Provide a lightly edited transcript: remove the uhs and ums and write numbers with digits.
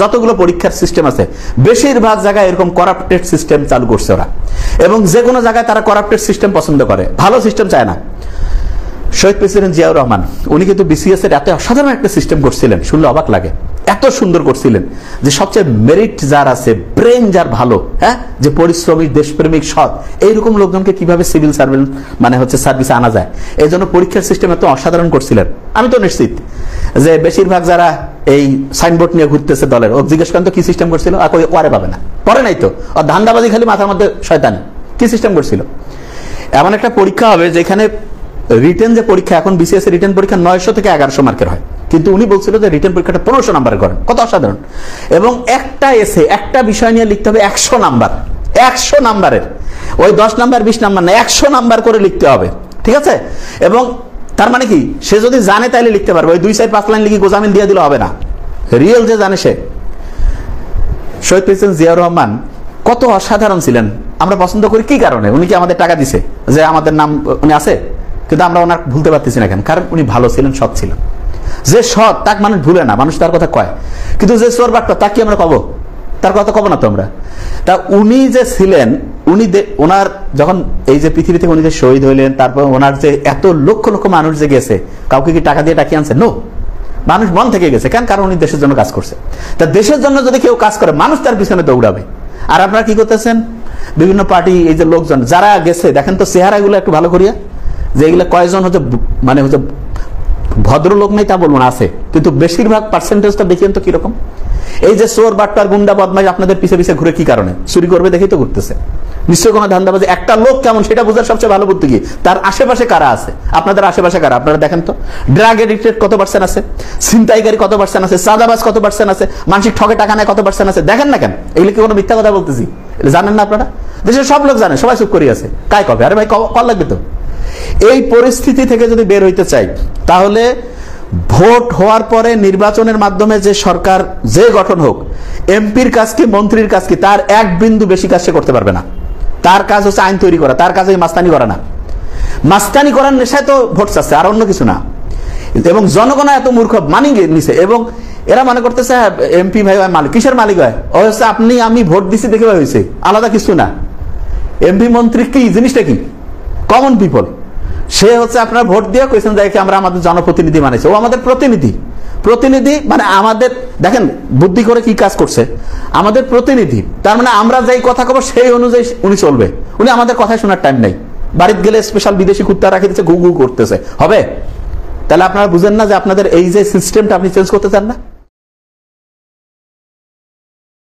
যতগুলো পরীক্ষার সিস্টেম আছে বেশিরভাগ জায়গায় এরকম করাপ্টেড সিস্টেম চালু করছে ওরা, এবং যে কোনো জায়গায় তারা করাপ্টেড সিস্টেম পছন্দ করে, ভালো সিস্টেম চায় না। শহীদ প্রেসিডেন্ট জিয়াউর রহমান উনি কিন্তু বিসিএস এর এত অসাধারণ একটা সিস্টেম করছিলেন, শুনলে অবাক লাগে, এত সুন্দর করছিলেন যে সবচেয়ে মেরিট যার আছে, ব্রেন যার ভালো, হ্যাঁ, যে পরিশ্রমী, দেশপ্রেমিক, সৎ, এইরকম লোকজনকে কিভাবে সিভিল সার্ভেন্ট মানে হচ্ছে সার্ভিসে আনা যায়, এই জন্য পরীক্ষার সিস্টেম এত অসাধারণ করছিলেন। আমি তো নিশ্চিত যে বেশিরভাগ যারা এই সাইনবোর্ড নিয়ে ঘুরতেছে দলের, ও জিজ্ঞেস করেন তো কি সিস্টেম করছিল, আর ওয়ারে পাবে না, পরে নাই তো, আর ধান্দাবাজি খালি মাথার মধ্যে শয়তানি, কি সিস্টেম করছিল। এমন একটা পরীক্ষা হবে যেখানে রিটেন যে পরীক্ষা, এখন বিসিএস এর রিটেন পরীক্ষা 900 থেকে 1100 মার্কের হয়, কিন্তু উনি বলছিল যে রিটেন পরীক্ষাটা 1500 নাম্বারের করেন, কত অসাধারণ। এবং একটা এসে একটা বিষয় নিয়ে লিখতে হবে 100 নাম্বার, 100 নাম্বারের, ওই 10 নাম্বার 20 নাম্বার না, 100 নাম্বার করে লিখতে হবে, ঠিক আছে। এবং তার মানে কি, সে যদি জানে তাইলে লিখতে পারবে, ওই 2-4-5 লাইন লিখে গোজামিন দিয়ে দিলে হবে না, রিয়েল যে জানে সে। শহীদ প্রেসিডেন্ট জিয়াউর রহমান কত অসাধারণ ছিলেন, আমরা পছন্দ করি কি কারণে, উনি কি আমাদের টাকা দিছে যে আমাদের নাম উনি আছে, কিন্তু আমরা ওনার ভুলতে পারতেছি না কেন, কারণ উনি ভালো ছিলেন, সৎ ছিলেন। যে সৎ তাকে মানুষ ভুলে না, মানুষ তার কথা কয়, কিন্তু যে চোর বাটপার তাকে কি আমরা কব, তার কথা কব না তো আমরা। তা উনি যে ছিলেন, উনি ওনার যখন এই যে পৃথিবী থেকে উনি যে শহীদ হইলেন, তারপর ওনার যে এত লক্ষ লক্ষ মানুষ যে গেছে, কাউকে কি টাকা দিয়ে টাকি আনছে? নো, মানুষ মন থেকে গেছে, কেন, কারণ উনি দেশের জন্য কাজ করছে। তা দেশের জন্য যদি কেউ কাজ করে, মানুষ তার পিছনে দৌড়াবে। আর আপনারা কি করতেছেন, বিভিন্ন পার্টি এই যে লোকজন যারা গেছে, দেখেন তো চেহারাগুলো একটু ভালো করিয়া, যে এগুলো কয়জন হচ্ছে মানে হচ্ছে ভদ্রলোক নেই তা বলবো না, আছে, কিন্তু বেশিরভাগ পার্সেন্টেজটা দেখেন তো কিরকম। এই যে চোর বাটপার গুন্ডা বদমাশ আপনাদের পিছে পিছে ঘুরে কি কারণে, চুরি করবে দেখেই তো ঘুরতেছে, নিশ্চয়ই কোনো ধান্দাবাজি। একটা লোক কেমন সেটা বোঝার সবচেয়ে ভালো বুদ্ধি কি, তার আশেপাশে কারা আছে, আপনাদের আশেপাশে কারা, আপনারা দেখেন তো। ড্রাগ এডিক্টেড কত পার্সেন্ট আছে, ছিনতাইকারী কত পার্সেন্ট আছে, চাঁদাবাজ কত পার্সেন্ট আছে, মানসিক ঠকে টাকা নেয় কত পার্সেন্ট আছে, দেখেন না কেন? এগুলো কি কোনো মিথ্যা কথা বলতেছি, জানেন না আপনারা? দেশের সব লোক জানে, সবাই চুপ করিয়ে আছে, কাই কবে, আরে ভাই কল লাগবে তো। এই পরিস্থিতি থেকে যদি বের হইতে চাই, তাহলে ভোট হওয়ার পরে নির্বাচনের মাধ্যমে যে সরকার যে গঠন হোক, এমপির কাজ কি মন্ত্রীর কাজ কি, তার এক বিন্দু বেশি কাজ সে করতে পারবে না। তার কাজ হচ্ছে আইন তৈরি করা, তার কাজ মাস্তানি করা না। মাস্তানি করার নেশায় তো ভোট চাচ্ছে, আর অন্য কিছু না। এবং জনগণ এত মূর্খ মানি নিছে, এবং এরা মনে করতেছে এমপি ভাই মালিক, কিসের মালিক হয়, ও হচ্ছে আপনি আমি ভোট দিচ্ছি দেখে হয়েছে, আলাদা কিছু না। এমপি মন্ত্রী কি জিনিসটা কি, কমন পিপল। সে হচ্ছে আপনার ভোট দিয়ে কইছেন যাই আমরা আমাদের জনপ্রতিনিধি মানেছে, ও আমাদের প্রতিনিধি। প্রতিনিধি মানে আমাদের, দেখেন বুদ্ধি করে কি কাজ করছে, আমাদের প্রতিনিধি, তার মানে আমরা যাই কথা কব সেই অনুযায়ী উনি চলবে, উনি আমাদের কথাই শোনার টাইম নাই। বাড়িতে গেলে স্পেশাল বিদেশি কুত্তা রাখে দিচ্ছে, ঘু ঘু করতেছে, হবে? তাহলে আপনারা বুঝেন না যে আপনাদের এই যে সিস্টেমটা আপনি চেঞ্জ করতে চান না।